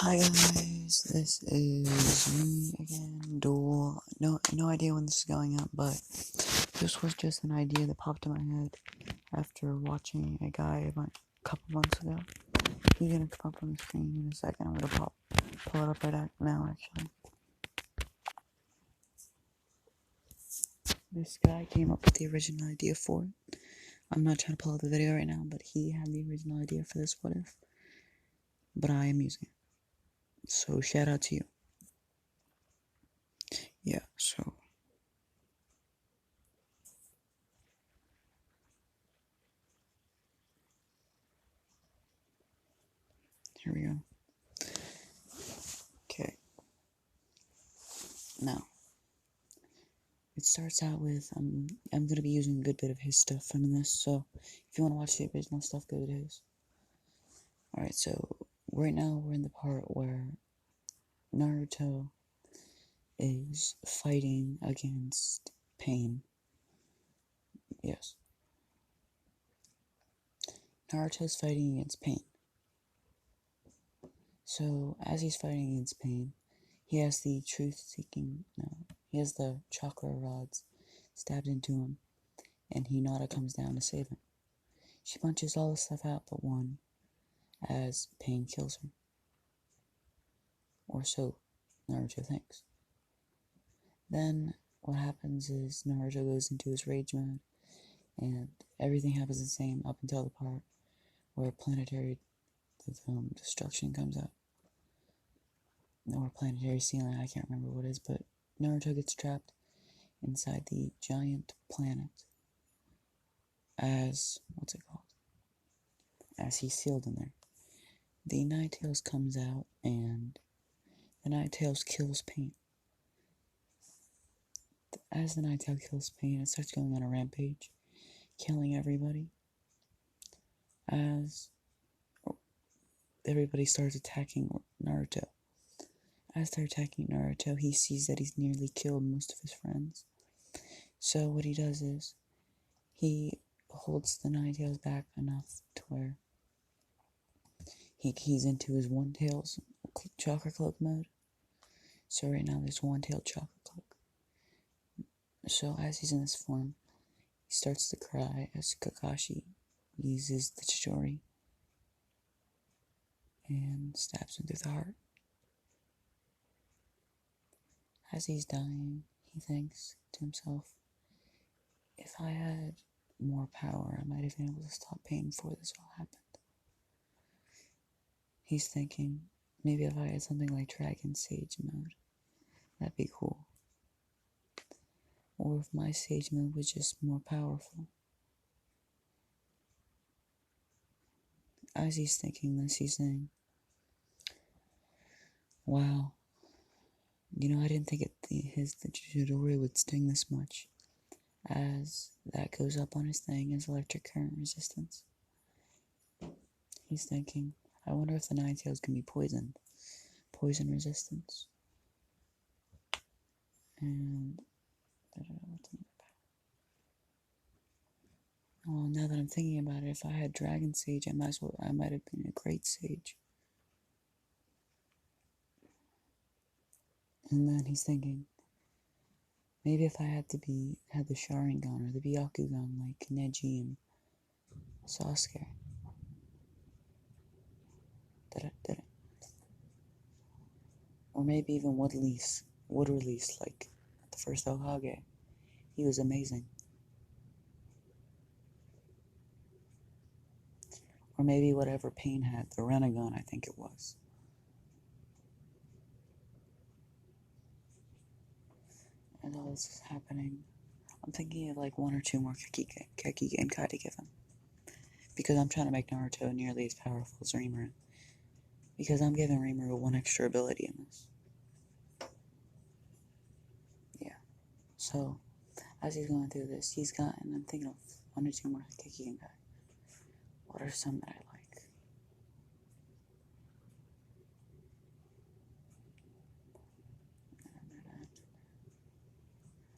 Hi guys, this is me again, Duel. No idea when this is going up, but this was just an idea that popped in my head after watching a guy a couple months ago. He's gonna come up on the screen in a second. I'm gonna pull it up right now, actually. This guy came up with the original idea for it. I'm not trying to pull up the video right now, but he had the original idea for this what if. But I am using it. So shout out to you. Yeah, so here we go. Okay. Now, it starts out with, I'm going to be using a good bit of his stuff from this, so if you want to watch the original stuff, go to his. Alright, so right now we're in the part where Naruto is fighting against pain. Yes. Naruto's fighting against pain. So, as he's fighting against pain, he has the he has the chakra rods stabbed into him, and Hinata comes down to save him. She punches all the stuff out but one, as pain kills her. Or so Naruto thinks. Then, what happens is Naruto goes into his rage mode, and everything happens the same up until the part where planetary destruction comes out. Or planetary ceiling, I can't remember what it is, but Naruto gets trapped inside the giant planet as, as he's sealed in there. The Ninetales comes out, and the Ninetales kills Pain. As the Ninetale kills Pain, it starts going on a rampage, killing everybody. As everybody starts attacking Naruto. As they're attacking Naruto, he sees that he's nearly killed most of his friends. So what he does is, he holds the Ninetales back enough to where he's into his One-Tails Chakra Cloak mode. So right now there's One-Tailed Chakra Cloak. So as he's in this form, he starts to cry as Kakashi uses the Chidori and stabs him through the heart. As he's dying, he thinks to himself, if I had more power, I might have been able to stop pain before this all happened. He's thinking, maybe if I had something like Dragon Sage mode, that'd be cool. Or if my Sage mode was just more powerful. As he's thinking this, he's saying, wow, I didn't think the Chidori would sting this much. As that goes up on his thing as electric current resistance. He's thinking, I wonder if the Ninetales can be poisoned. Poison resistance. And well, now that I'm thinking about it, if I had Dragon Sage, I might have been a great sage. And then he's thinking, maybe if I had the Sharingan or the Byakugan like Neji and Sasuke. Or maybe even wood release like the first Hokage. He was amazing. Or maybe whatever Pain had, the Renegon, I think it was. And all this is happening. I'm thinking of like one or two more Keki Genkai to give him. Because I'm trying to make Naruto nearly as powerful as Reimer. Because I'm giving Reimer one extra ability in this. Yeah. So, as he's going through this, I'm thinking of one or two more Keki Genkai. What are some that I like?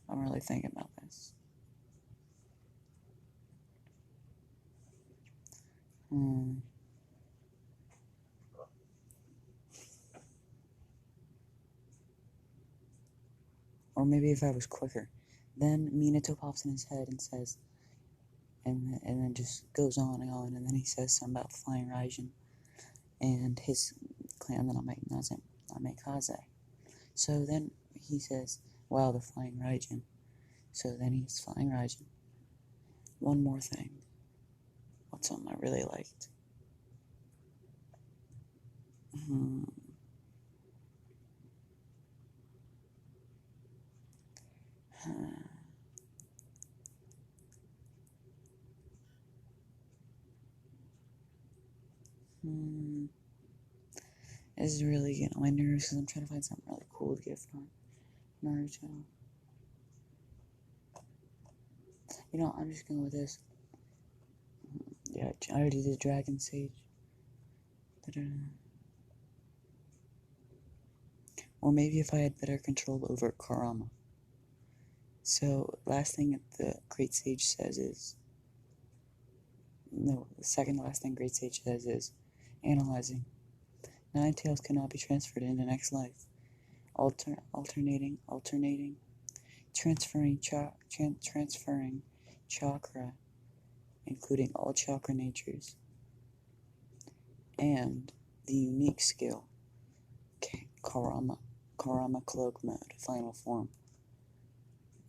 I'm really thinking about this. Or maybe if I was quicker. Then Minato pops in his head and says, and then just goes on, and then he says something about flying Raijin and his clan that I'll make Kaze. So then he says, wow, the flying Raijin. So then he's flying Raijin. One more thing. What's something I really liked? This is really getting on my nerves because I'm trying to find something really cool to give for Naruto. You know, I'm just going with this. Yeah, I already did Dragon Sage. Or maybe if I had better control over Karama. So, last thing the Great Sage says is... No, the second last thing Great Sage says is... Analyzing. 9 tails cannot be transferred in the next life. Alternating. Transferring chakra, including all chakra natures. And the unique skill, Karama Cloak Mode, final form.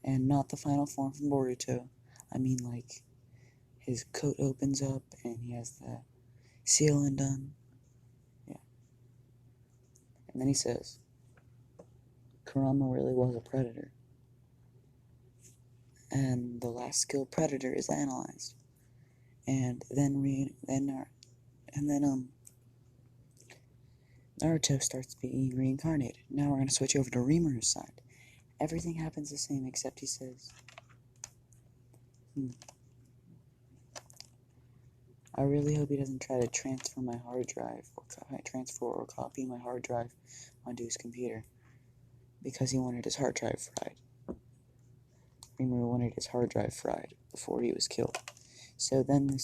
And not the final form from Boruto. I mean, like, his coat opens up and he has the seal undone. Yeah. And then he says, Karama really was a predator. And the last skill, Predator, is analyzed. And then Naruto starts being reincarnated. Now we're going to switch over to Reimer's side. Everything happens the same except he says, I really hope he doesn't try to transfer my hard drive, or copy my hard drive onto his computer, because he wanted his hard drive fried. Reimer wanted his hard drive fried before he was killed. So then the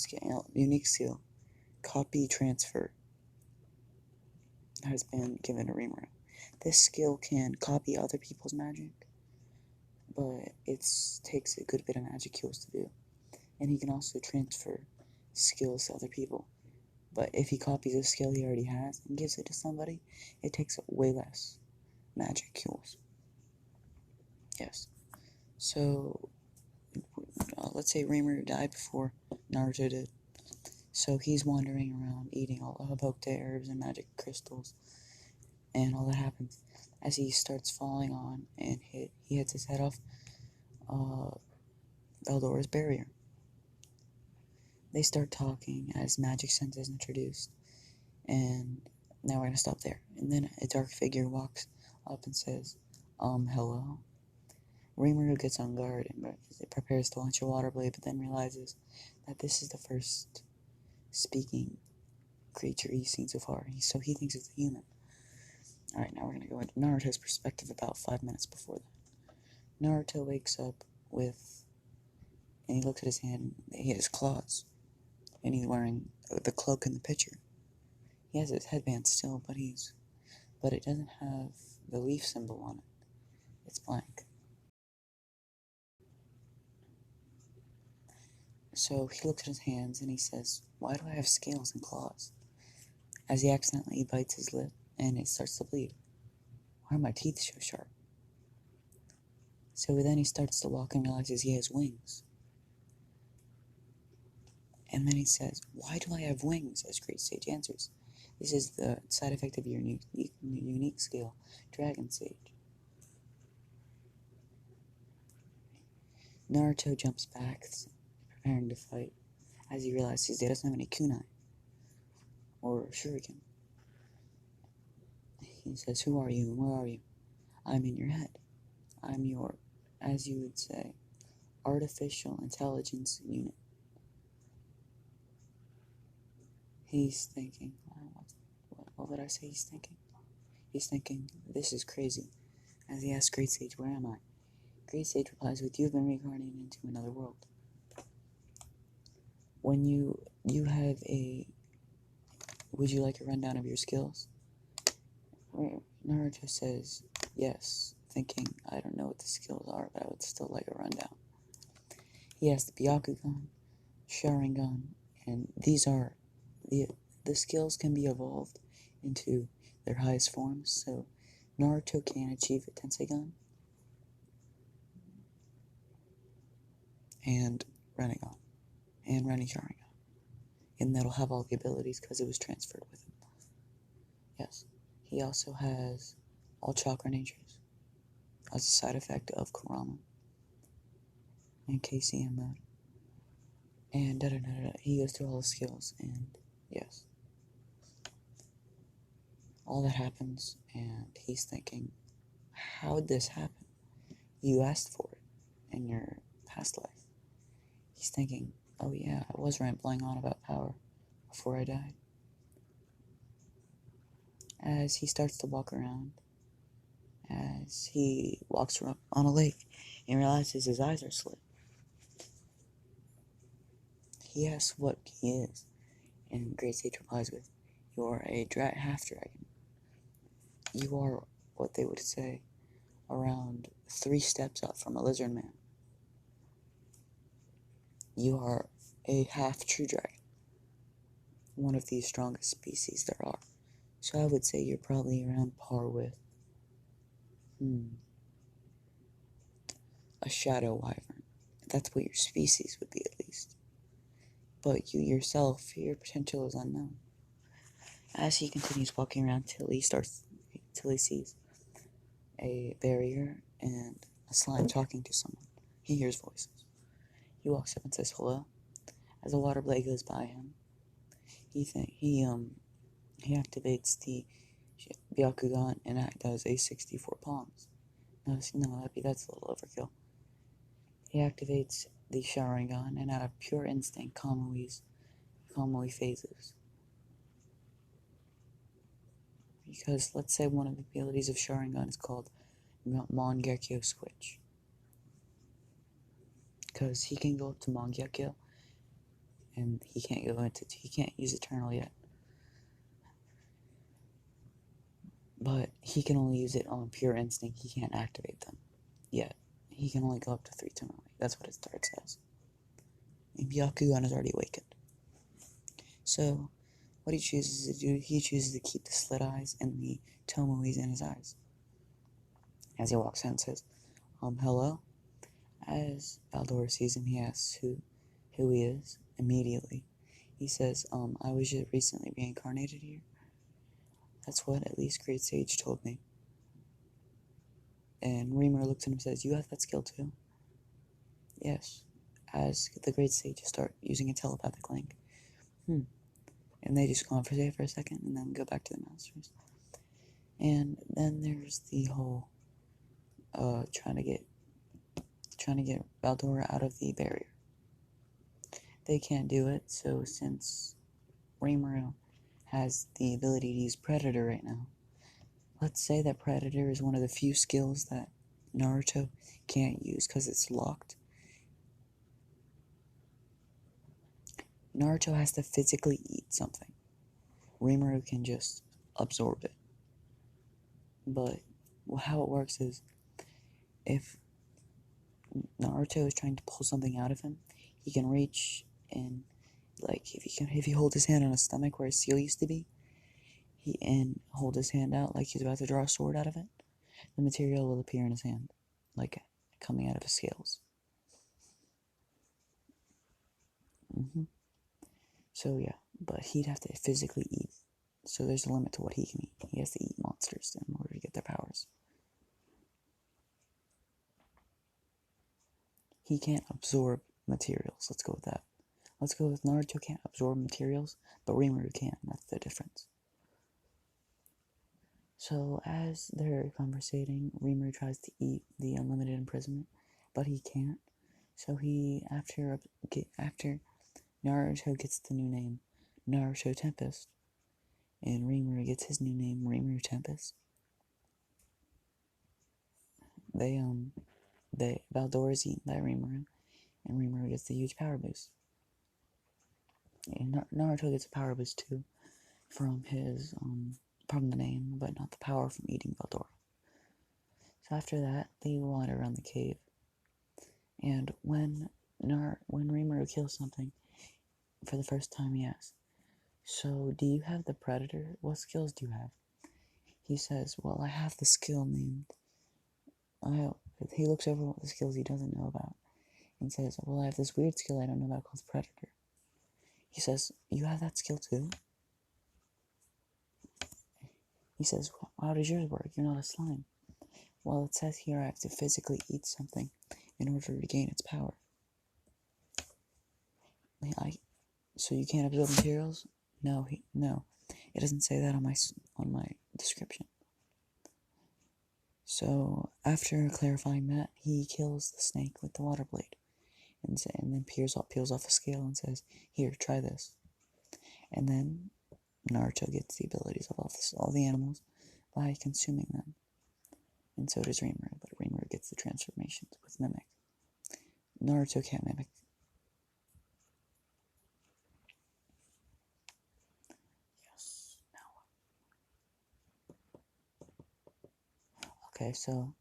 unique skill, copy transfer, has been given to Reimer. This skill can copy other people's magic, but it takes a good bit of magic skills to do. And he can also transfer skills to other people. But if he copies a skill he already has and gives it to somebody, it takes way less magic skills. Yes. So, let's say Reimer died before Naruto did. So he's wandering around eating all the Habokte herbs and magic crystals. And all that happens as he starts falling on and he hits his head off Veldora's barrier. They start talking as magic sense is introduced, and now we're gonna stop there. And then a dark figure walks up and says, hello. Reimer gets on guard and prepares to launch a water blade, but then realizes that this is the first speaking creature he's seen so far, so he thinks it's a human. Alright, now we're gonna go into Naruto's perspective about 5 minutes before that. Naruto wakes up and he looks at his hand, and he has claws. And he's wearing the cloak in the picture. He has his headband still, but it doesn't have the leaf symbol on it. It's blank. So he looks at his hands and he says, why do I have scales and claws? As he accidentally bites his lip and it starts to bleed. Why are my teeth so sharp? So then he starts to walk and realizes he has wings. And then he says, why do I have wings? As Great Sage answers, this is the side effect of your unique skill, Dragon Sage. Naruto jumps back, preparing to fight, as he realizes he doesn't have any kunai, or shuriken. He says, who are you and where are you? I'm in your head. I'm your, as you would say, artificial intelligence unit. He's thinking, what would I say he's thinking? He's thinking, this is crazy. As he asks Great Sage, where am I? Great Sage replies with, you've been reincarnated into another world. When you have would you like a rundown of your skills? Naruto says, yes, thinking, I don't know what the skills are, but I would still like a rundown. He has the Byakugan, Sharingan, and these are the skills can be evolved into their highest forms. So Naruto can achieve a Tensegan and Rinnegan and Rinne Sharingan, and that'll have all the abilities because it was transferred with him. Yes, he also has all chakra natures as a side effect of Kurama and KCM mode. And he goes through all the skills, and yes. All that happens, and he's thinking, how'd this happen? You asked for it in your past life. He's thinking, oh yeah, I was rambling on about power before I died. As he starts to walk around, as he walks on a lake, and realizes his eyes are slit. He asks what he is, and Great Sage replies with, you are a half-dragon. You are what they would say around 3 steps up from a lizard man. You are a half-true dragon, one of the strongest species there are. So I would say you're probably around par with a shadow wyvern. That's what your species would be, at least. But you yourself, your potential is unknown. As he continues walking around till he sees a barrier and a slime talking to someone. He hears voices. He walks up and says hello. As a water blade goes by him, he activates the Byakugan, and that does a 64 palms. That's a little overkill. He activates the Sharingan, and out of pure instinct, calmly phases. Because let's say one of the abilities of Sharingan is called Mangekyo Switch. Because he can go up to Mangekyo, and he can't use Eternal yet. But he can only use it on pure instinct. He can't activate them yet. He can only go up to 3 Tomoe. That's what his third says. And Byakugan is already awakened. So, what he chooses to do, he chooses to keep the slit eyes and the Tomoes in his eyes. As he walks in and says, hello? As Baldor sees him, he asks who he is. Immediately, he says, I was just recently reincarnated here. That's what at least Great Sage told me. And Reimer looks at him and says, you have that skill too? Yes. As the Great Sages start using a telepathic link. And they just conversate for a second and then go back to the masters. And then there's the whole trying to get Baldor out of the barrier. They can't do it, so since Rimuru has the ability to use Predator right now, let's say that Predator is one of the few skills that Naruto can't use because it's locked. Naruto has to physically eat something. Rimuru can just absorb it. But how it works is, if Naruto is trying to pull something out of him, he can reach and, like, if he hold his hand on his stomach where his seal used to be, and hold his hand out like he's about to draw a sword out of it, the material will appear in his hand, like coming out of his scales. So yeah, but he'd have to physically eat. So there's a limit to what he can eat. He has to eat monsters in order to get their powers. He can't absorb materials. Let's go with that. Let's go with Naruto can't absorb materials, but Rimuru can. That's the difference. So as they're conversating, Reimer tries to eat the unlimited imprisonment, but he can't. So after Naruto gets the new name Naruto Tempest, and Reimer gets his new name Rimuru Tempest, Baldor is eaten by Rimuru, and Rimuru gets the huge power boost. And Naruto gets a power boost too from his from the name, but not the power from eating Baldor. So after that, they wander around the cave. And when Rimuru kills something, for the first time he asks, "So, do you have the predator? What skills do you have?" He says, "Well, I have the skill named..." He looks over what the skills he doesn't know about and says, "Well, I have this weird skill I don't know about called predator." He says, "You have that skill too?" He says, "How does yours work? You're not a slime." "Well, it says here I have to physically eat something in order to gain its power." So you can't absorb materials? No, no. It doesn't say that on my description. So after clarifying that, he kills the snake with the water blade, and then peels off the scale and says, "Here, try this." And then Naruto gets the abilities of all the animals by consuming them, and so does Reimer. But Reimer gets the transformations with mimic. Naruto can't mimic. Yes. Now. Okay, so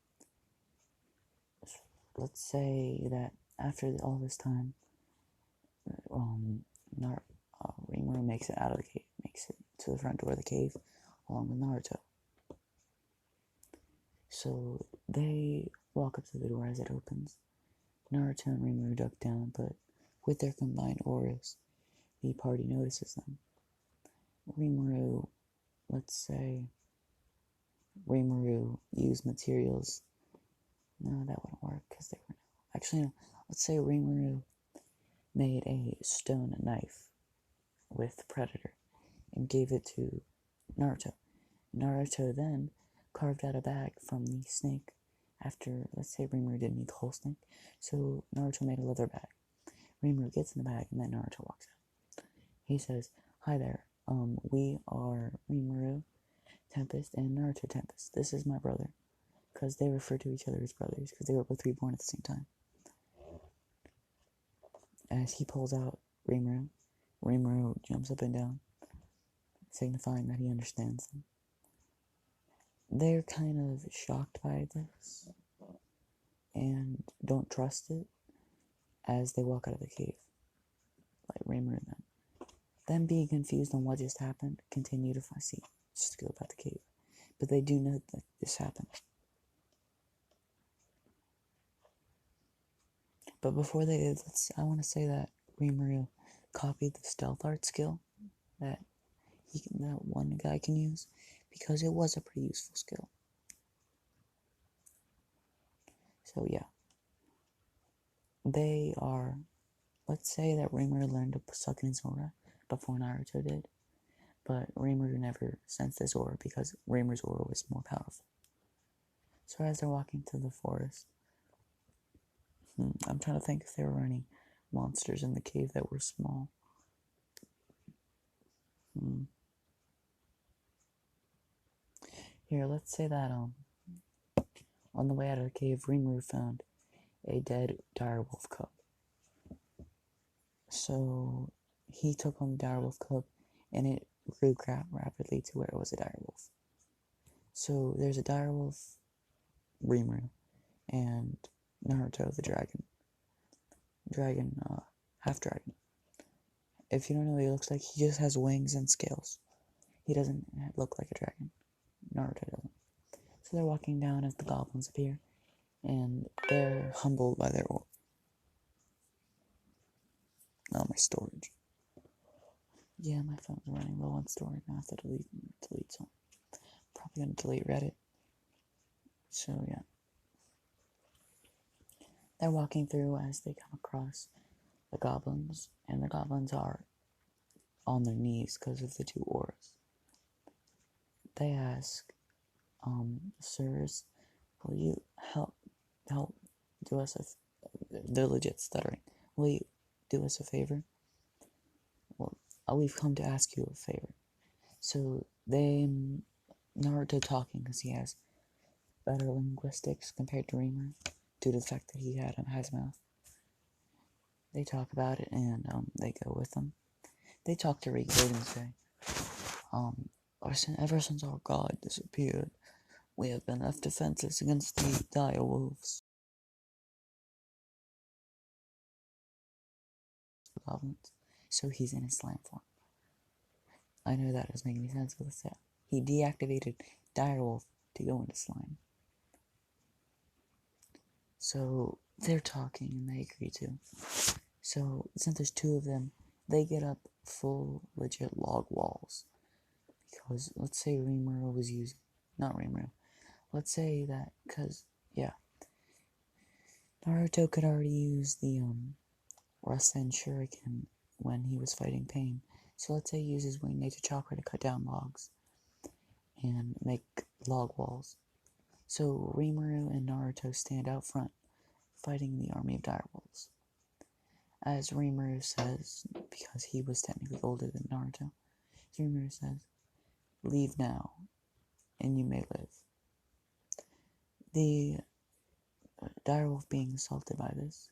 let's say that after all this time, Reimer makes it out of the cave, makes it to the front door of the cave, along with Naruto. So they walk up to the door as it opens. Naruto and Reimer duck down, but with their combined auras, the party notices them. Let's say Rimuru used materials. No, that wouldn't work because they were. Actually, no. Let's say Rimuru made a stone knife with Predator and gave it to Naruto. Naruto then carved out a bag from the snake after, let's say Rimuru didn't eat the whole snake, so Naruto made a leather bag. Rimuru gets in the bag and then Naruto walks out. He says, "Hi there, we are Rimuru, Tempest, and Naruto Tempest. This is my brother," because they refer to each other as brothers because they were both reborn at the same time. As he pulls out Rimuru jumps up and down, signifying that he understands them. They're kind of shocked by this and don't trust it as they walk out of the cave, like Reimer and them. Them being confused on what just happened, continue to just go about the cave. But they do know that this happened. But before they did, I want to say that Reimer copied the stealth art skill that one guy can use, because it was a pretty useful skill. So yeah, they are. Let's say that Reimer learned to suck in his aura before Naruto did, but Reimer never sensed this aura because Reimer's aura was more powerful. So as they're walking through the forest, I'm trying to think if there were any monsters in the cave that were small. Here, let's say that on the way out of the cave, Reimer found a dead direwolf cub. So he took on the direwolf cub, and it grew rapidly to where it was a direwolf. So there's a direwolf, Reimer, and Naruto the dragon, half dragon. If you don't know what he looks like, he just has wings and scales. He doesn't look like a dragon. Naruto doesn't. So they're walking down as the goblins appear, and they're humbled by their aura. Oh, my storage. Yeah, my phone's running low on storage. I have to delete some. Probably gonna delete Reddit. So yeah. They're walking through as they come across the goblins, and the goblins are on their knees because of the two auras. They ask, "Sirs, will you help do us they're legit stuttering. Will you do us a favor? Well, we've come to ask you a favor." So Naruto talking because he has better linguistics compared to Reimer, due to the fact that he has a mouth. They talk about it and they go with them. They talk to Riku and say, ever since our god disappeared, we have been left defenseless against the Direwolves. Goblins. So he's in his slime form. I know that doesn't make any sense, but let's say he deactivated Direwolf to go into slime. So they're talking and they agree to. So since there's two of them, they get up full legit log walls. Because let's say Reimer was using, not Reimer, let's say that, because, yeah, Naruto could already use the Rasen Shuriken when he was fighting pain. So let's say he uses winged nature chakra to cut down logs and make log walls. So Rimuru and Naruto stand out front, fighting the army of direwolves. As Rimuru says, because he was technically older than Naruto, Rimuru says, "Leave now, and you may live." The direwolf, being assaulted by this,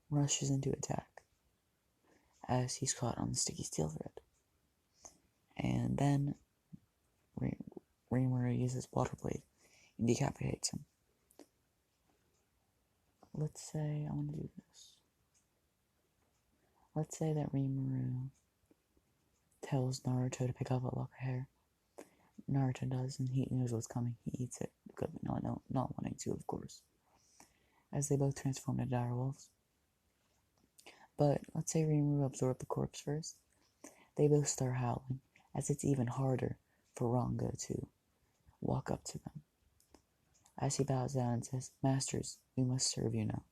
rushes into attack, as he's caught on the sticky steel thread. And then Reimer uses water blade and decapitates him. Let's say I want to do this. Let's say that Reimer tells Naruto to pick up a lock of hair. Naruto does, and he knows what's coming. He eats it, not wanting to, of course. As they both transform into direwolves. But let's say Reimer absorbed the corpse first. They both start howling, as it's even harder for Ranga to walk up to them. As he bows down and says, "Masters, we must serve you now."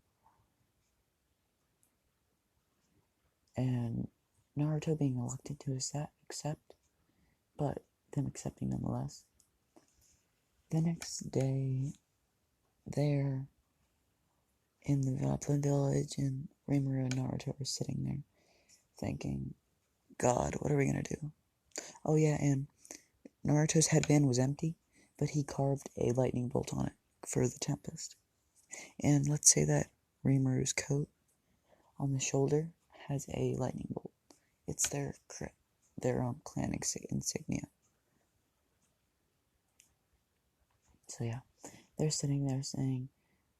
And Naruto being reluctant to accept, but them accepting nonetheless. The next day, they're in the Goblin village, and Reimer and Naruto are sitting there, thinking, "God, what are we gonna do?" Oh yeah, and Naruto's headband was empty, but he carved a lightning bolt on it for the tempest. And let's say that Reimer's coat on the shoulder has a lightning bolt. It's their clan insignia. So yeah, they're sitting there saying,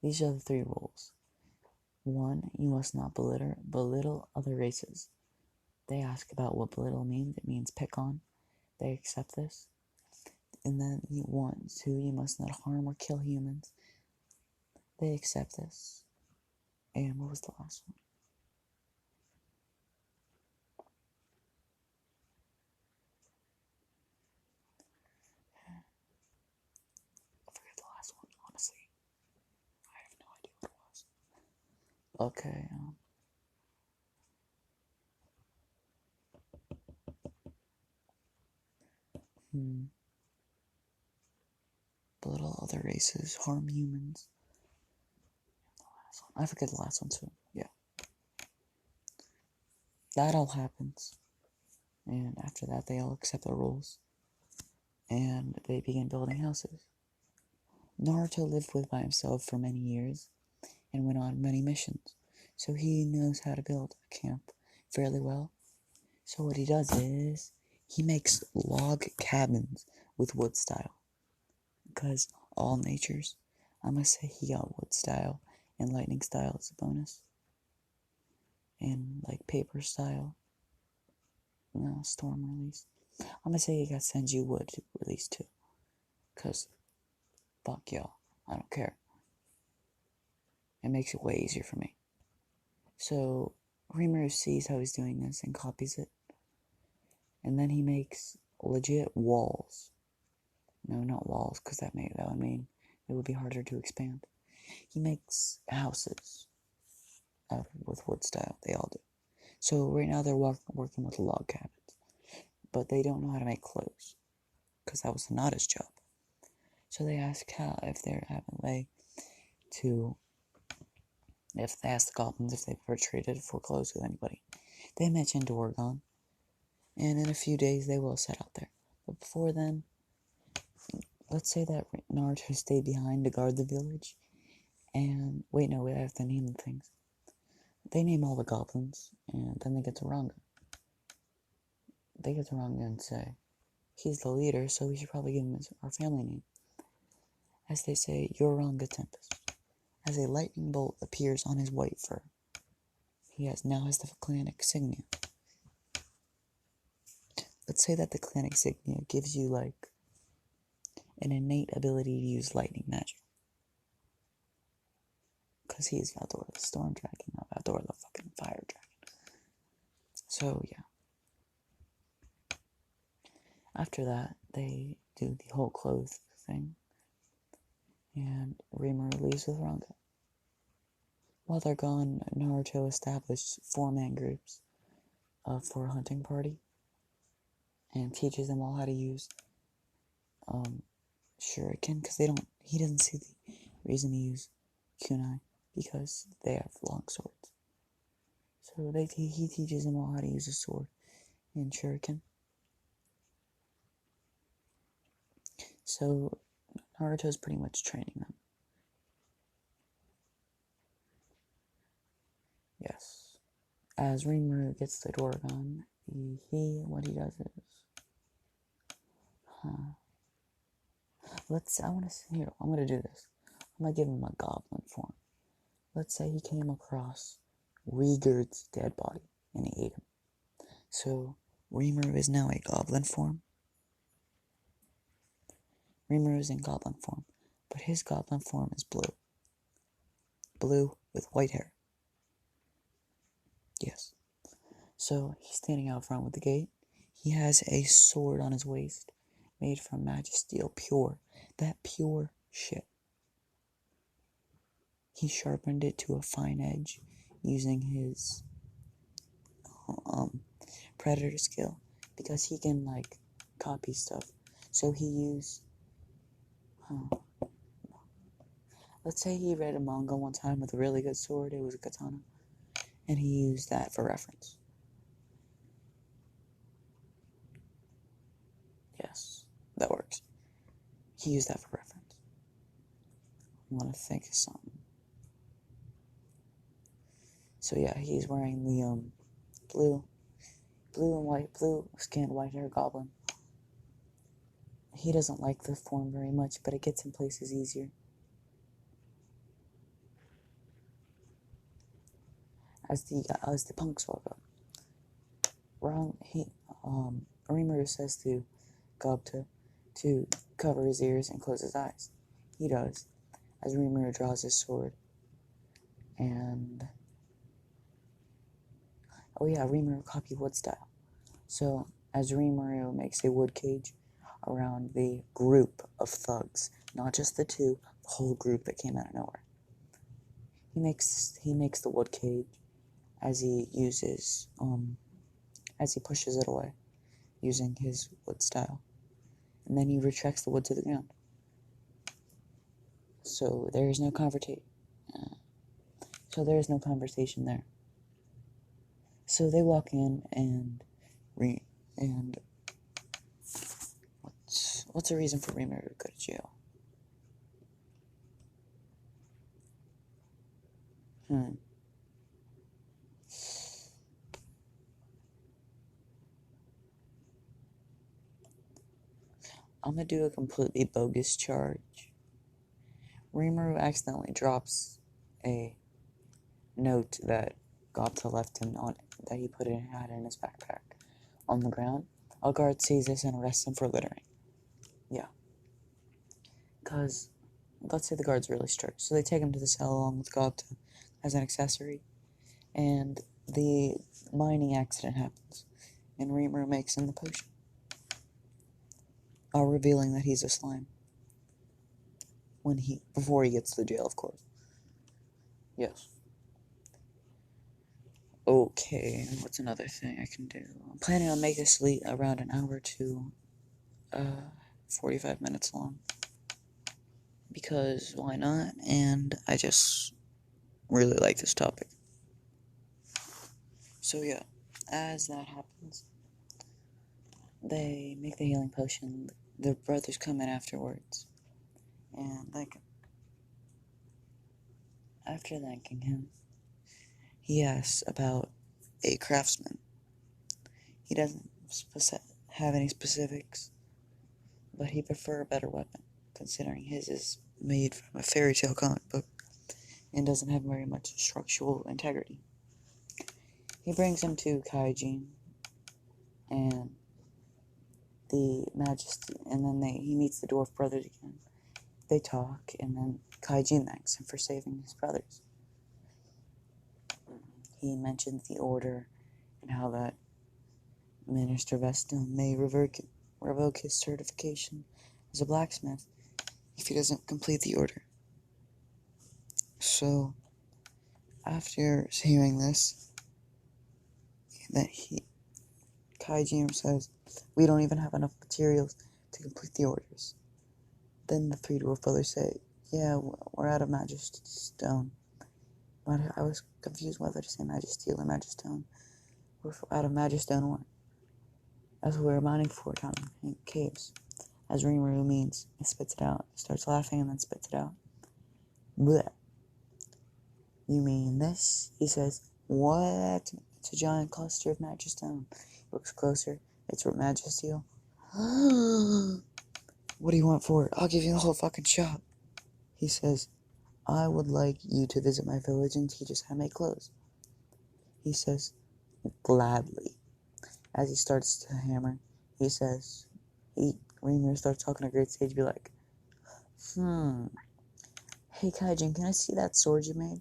"These are the 3 rules. 1, you must not belittle other races." They ask about what belittle means. It means pick on. They accept this. And then 2, you must not harm or kill humans. They accept this. And what was the last one? I forget the last one, honestly. I have no idea what it was. Okay, belittle other races, harm humans. I forget the last one too. Yeah. That all happens. And after that, they all accept the rules. And they begin building houses. Naruto lived by himself for many years and went on many missions. So he knows how to build a camp fairly well. So what he does is he makes log cabins with wood style. Because all natures, I'm going to say he got wood style and lightning style as a bonus. And like paper style, no, storm release. I'm going to say he got Senju wood release too. Because fuck y'all, I don't care. It makes it way easier for me. So Reimer sees how he's doing this and copies it. And then he makes legit walls. No, not walls, because that would mean it would be harder to expand. He makes houses with wood style. They all do. So right now they're working with log cabins. But they don't know how to make clothes. Because that was Hinata's job. So they ask if they have a way to... If they ask the goblins if they've ever traded for clothes with anybody. They mentioned Oregon. And in a few days they will set out there. But before then, let's say that Naruto stayed behind to guard the village. And, wait, no, we have to name the things. They name all the goblins, and then they get to Ranga. They get to Ranga and say, "He's the leader, so we should probably give him our family name." As they say, Yoranga Tempest. As a lightning bolt appears on his white fur, he now has the clan insignia. Let's say that the clan insignia gives you, like, an innate ability to use lightning magic. Because he is Valdor the Storm Dragon, not Valdor the fucking Fire Dragon. So, yeah. After that, they do the whole clothes thing. And Reimer leaves with Ranga. While they're gone, Naruto established 4-man groups for a hunting party. And teaches them all how to use shuriken, because he doesn't see the reason to use kunai, because they have long swords. So he teaches them all how to use a sword and shuriken. So Naruto's pretty much training them. Yes. As Rimuru gets the door gun, what he does is, I'm gonna do this. I'm gonna give him a goblin form. Let's say he came across Rigurd's dead body and he ate him. So Reimer is now a goblin form. Reimer is in goblin form, but his goblin form is blue. Blue with white hair. Yes. So he's standing out front with the gate. He has a sword on his waist made from magic steel, pure. That pure shit. He sharpened it to a fine edge using his predator skill, because he can, like, copy stuff. So he used let's say he read a manga one time with a really good sword. It was a katana, and he used that for reference. Yes, that works. He used that for reference. I want to think of something. So yeah, he's wearing the blue skinned white hair goblin. He doesn't like the form very much, but it gets in places easier. As the punks walk up, Reimer says to Gobta to cover his ears and close his eyes. He does, as Reimer draws his sword. And Reimer copied wood style. So as Reimer makes a wood cage around the group of thugs, not just the two, the whole group that came out of nowhere. He makes the wood cage as he pushes it away using his wood style, and then he retracts the wood to the ground. So there is no conversation there. So they walk in and what's a reason for Reimer to go to jail? I'm gonna do a completely bogus charge. Reimer accidentally drops a note that Gobta left him that he had in his backpack on the ground. A guard sees this and arrests him for littering. Yeah. Because, let's say the guard's really strict. So they take him to the cell along with Gobta as an accessory. And the mining accident happens. And Reimer makes him the potion. Revealing that he's a slime. Before he gets to the jail, of course. Yes. Okay, what's another thing I can do? I'm planning on making this around an hour to 45 minutes long. Because why not? And I just really like this topic. So yeah, as that happens, they make the healing potion. The brothers come in afterwards. And after thanking him, he asks about a craftsman. He doesn't have any specifics, but he prefers a better weapon, considering his is made from a fairy tale comic book and doesn't have very much structural integrity. He brings him to Kaijin and the Majesty, and then he meets the Dwarf brothers again. They talk, and then Kaijin thanks him for saving his brothers. He mentions the order and how that Minister Vestal may revoke his certification as a blacksmith if he doesn't complete the order. So, after hearing this, Kaijin says, "We don't even have enough materials to complete the orders." Then the three Dwarf brothers say, "Yeah, we're out of Majesty Stone." I was confused whether to say Magisteel or Magistone. We're out of Magistone ore. That's what we're mining for down in caves. As rimuru means, he spits it out. He starts laughing and then spits it out. Blech. You mean this? He says, "What?" It's a giant cluster of Magistone. He looks closer. It's Magisteel. "What do you want for it? I'll give you the whole fucking shop." He says, "I would like you to visit my village and teach us how to make clothes." He says, "Gladly." As he starts to hammer, he says, Reimer starts talking to Great Sage, be like, "Hey Kaijin, can I see that sword you made?"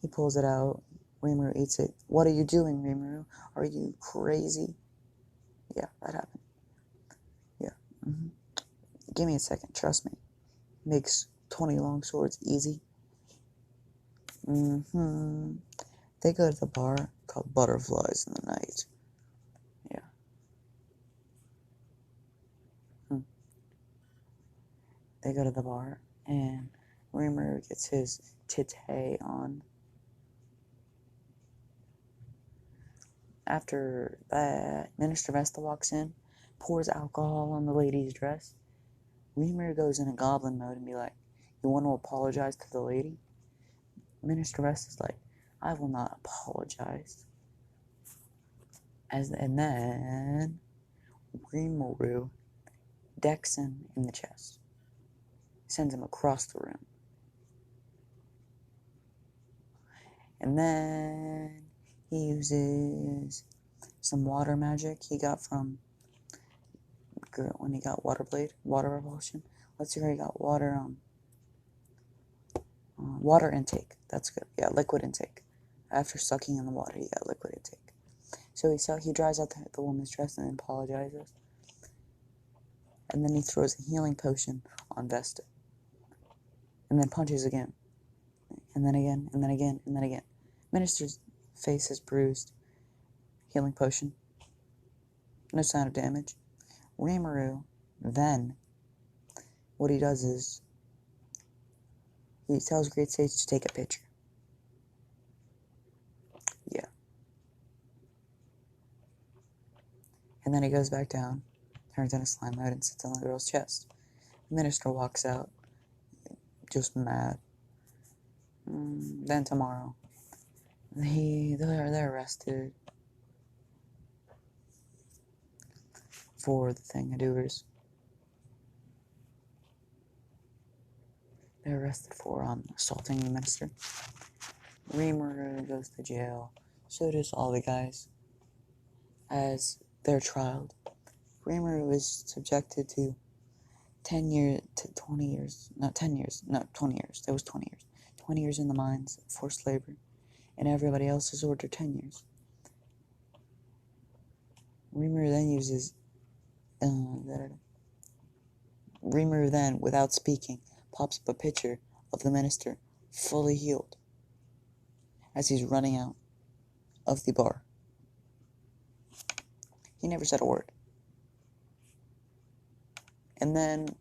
He pulls it out. Reimer eats it. "What are you doing, Reimer? Are you crazy?" Yeah, that happened. Yeah. Give me a second, trust me. Makes 20 long swords easy. They go to the bar called Butterflies in the Night. Yeah. They go to the bar, and Reimer gets his tete on. After that, Minister Vesta walks in, pours alcohol on the lady's dress. Reimer goes in a goblin mode and be like, "You want to apologize to the lady?" Minister Vesta's like, "I will not apologize." And then rimuru decks him in the chest, sends him across the room. And then he uses some water magic he got from when he got water repulsion. Let's see where he got water intake. That's good. Yeah, liquid intake. After sucking in the water, he got liquid intake. So he dries out the woman's dress and then apologizes. And then he throws a healing potion on Vesta. And then punches again. And then again, and then again, and then again. Minister's face is bruised. Healing potion. No sign of damage. Rimuru, then, what he does is, he tells Great Sage to take a picture. Yeah. And then he goes back down, turns into slime mode, and sits on the girl's chest. The minister walks out, just mad. Then tomorrow, they're arrested for the thing-a-doers. They're arrested for assaulting the minister. Reimer goes to jail. So does all the guys. As they're trialed, Reimer was subjected to 10 years to 20 years. Not 10 years. No, 20 years. That was 20 years. 20 years in the mines, forced labor. And everybody else is ordered 10 years. Reimer then uses... Reimer then, without speaking, pops up a picture of the minister, fully healed, as he's running out of the bar. He never said a word. And then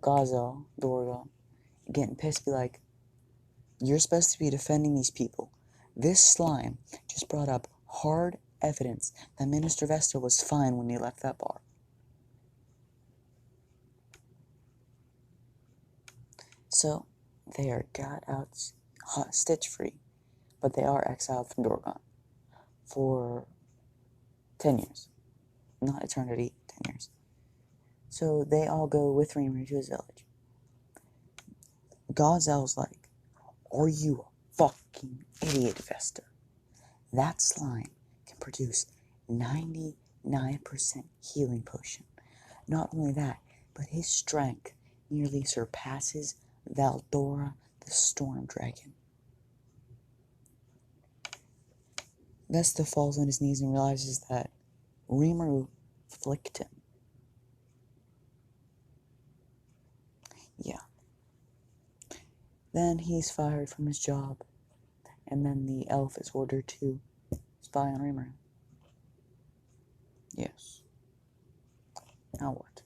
Gazel, Dorga, getting pissed, be like, "You're supposed to be defending these people. This slime just brought up hard evidence that Minister Vesta was fine when he left that bar." So, they are got out stitch-free, but they are exiled from Dorgon for 10 years. Not eternity, 10 years. So they all go with Reimer to his village. Gazelle's like, "Are you a fucking idiot, Vesta? That slime can produce 99% healing potion. Not only that, but his strength nearly surpasses Valdora the Storm Dragon." Vesta falls on his knees and realizes that Rimuru flicked him. Yeah. Then he's fired from his job, and then the elf is ordered to spy on Reimer. Yes. Now what?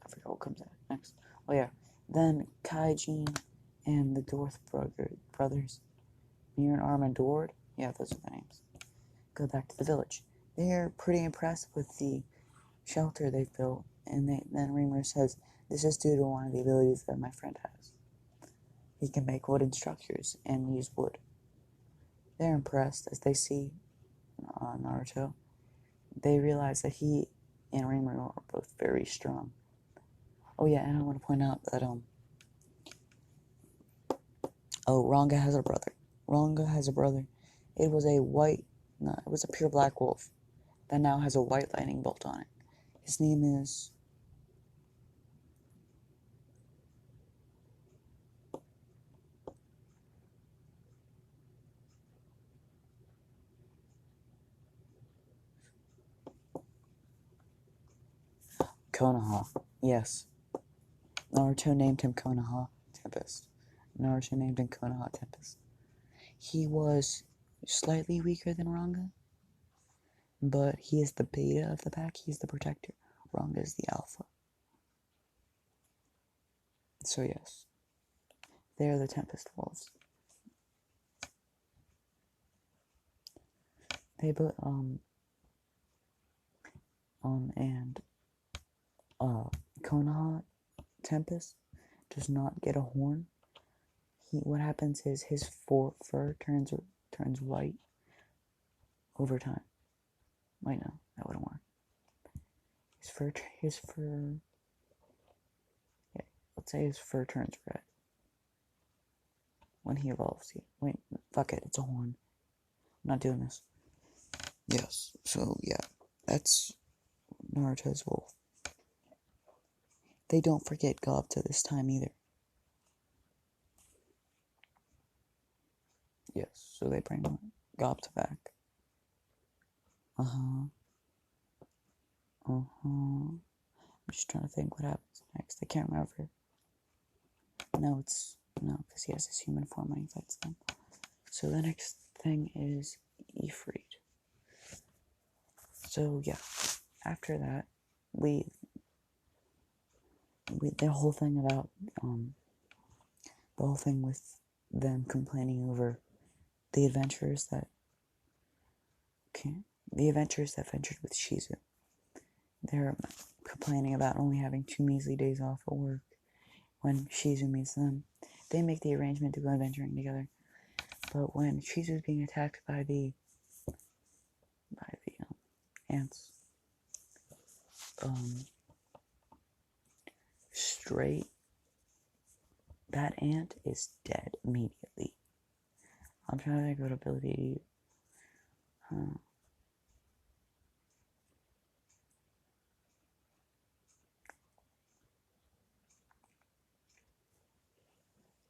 I forgot what comes next. Oh yeah. Then Kaijin and the dwarf brothers, Mir and Armandord, yeah, those are the names, go back to the village. They're pretty impressed with the shelter they've built, and then Reimer says, "This is due to one of the abilities that my friend has. He can make wooden structures and use wood." They're impressed as they see Naruto. They realize that he and Reimer are both very strong. Oh yeah, and I want to point out that Ranga has a brother. It was a pure black wolf that now has a white lightning bolt on it. His name is Kona Hot. Yes. Naruto named him Kona Hot Tempest. He was slightly weaker than Ranga, but he is the beta of the pack. He's the protector. Ranga is the alpha. So yes, they are the Tempest Wolves. They both Kona Hot Tempest does not get a horn. What happens is his fur turns white over time. Wait, no, that wouldn't work. His fur. Yeah, let's say his fur turns red when he evolves. Wait, fuck it, it's a horn. I'm not doing this. Yes, so yeah, that's Naruto's wolf. They don't forget Gobta this time either. Yes, so they bring Gobta back. I'm just trying to think what happens next. I can't remember. No, because he has his human form when he fights them. So the next thing is Ifrit. So yeah, after that, the whole thing with them complaining over the adventurers that ventured with Shizu. They're complaining about only having 2 measly days off at work when Shizu meets them. They make the arrangement to go adventuring together. But when Shizu is being attacked by the ants, that ant is dead immediately. I'm trying to think what ability to use.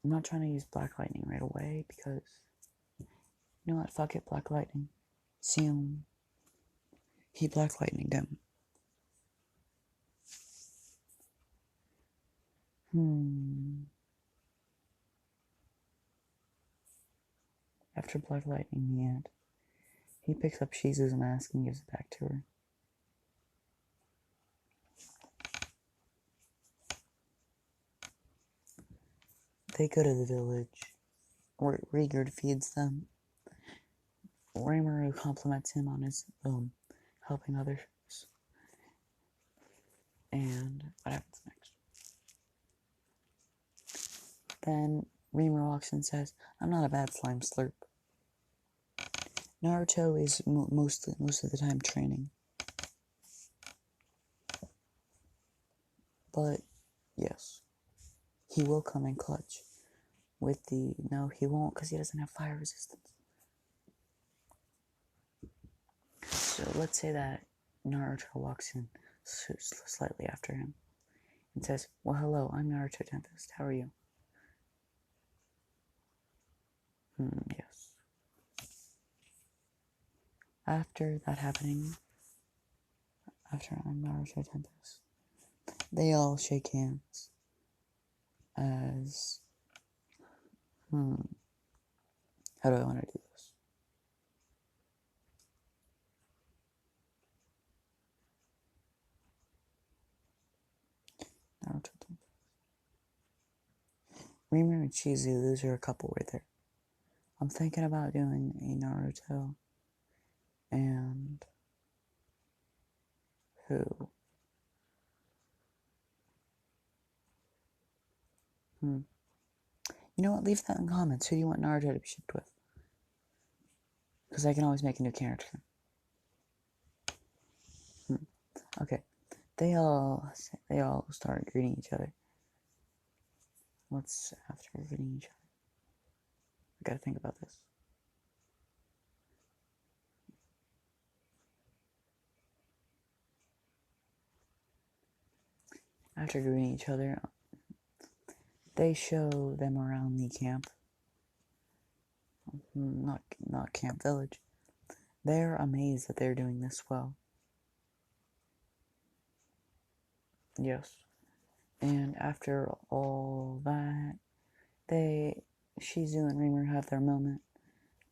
I'm not trying to use Black Lightning right away because, you know what, fuck it, Black Lightning. See him. He Black Lightninged him. After Black Lightning the ant, he picks up Shizu's mask and gives it back to her. They go to the village, where Rigurd feeds them. Reimer compliments him on his helping others. And what happens next? Then Reimer walks and says, "I'm not a bad slime slurp." Naruto is most of the time training. But, yes, he will come in clutch with the... No, he won't, because he doesn't have fire resistance. So, let's say that Naruto walks in slightly after him and says, well, hello, I'm Naruto Tempest. How are you? Yes. After that happening, after I'm Naruto Tempest, they all shake hands as... How do I want to do this? Naruto Tempest. Reimer and Shizu, those are a couple right there. I'm thinking about doing a Naruto and who? You know what? Leave that in the comments. Who do you want Naruto to be shipped with? Because I can always make a new character. Okay. They all start greeting each other. What's after greeting each other? I gotta think about this. After greeting each other, they show them around the camp. Not camp village. They're amazed that they're doing this well. Yes. And after all that, Shizu and Reimer have their moment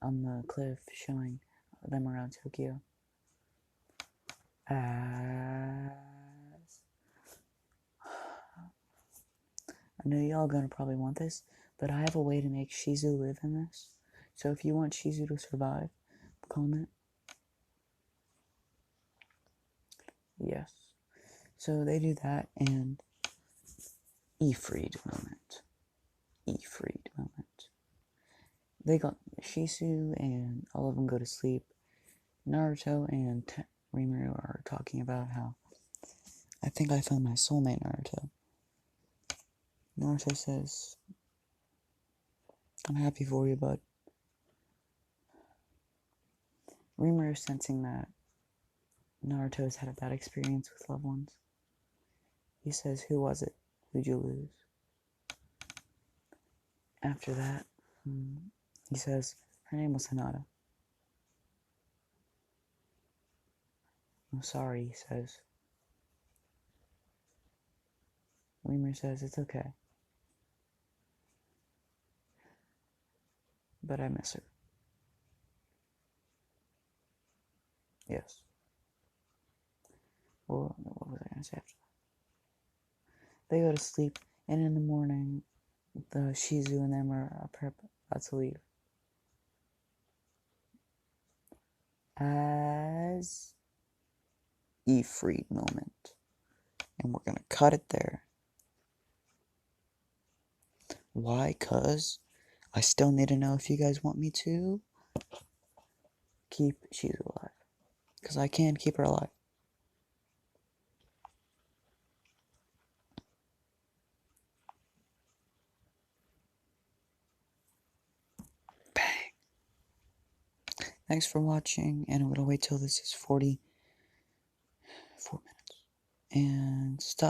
on the cliff, showing them around Tokyo. I know y'all gonna probably want this, but I have a way to make Shizu live in this. So if you want Shizu to survive, comment. Yes. So they do that, and Ifreed moment. They got Shizu, and all of them go to sleep. Naruto and Rimuru are talking about how I think I found my soulmate, Naruto. Naruto says, I'm happy for you, bud. Reimer is sensing that Naruto has had a bad experience with loved ones. He says, who was it? Who'd you lose? After that, he says, her name was Hinata. I'm sorry, he says. Reimer says, it's okay. But I miss her. Yes. Well, what was I going to say after that? They go to sleep, and in the morning, the Shizu and them are about to leave. As Ifreed moment. And we're gonna cut it there. Why? Cause I still need to know if you guys want me to keep Shizu alive. Because I can keep her alive. Bang. Thanks for watching, and I'm gonna wait till this is 44 minutes. And stop.